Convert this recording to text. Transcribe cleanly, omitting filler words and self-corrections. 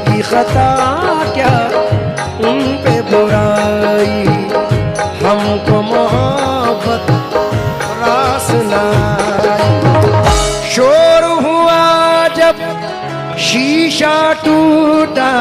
की खता क्या उन पे बुराई, हमको मोहब्बत रास लाई। शोर हुआ जब शीशा टूटा,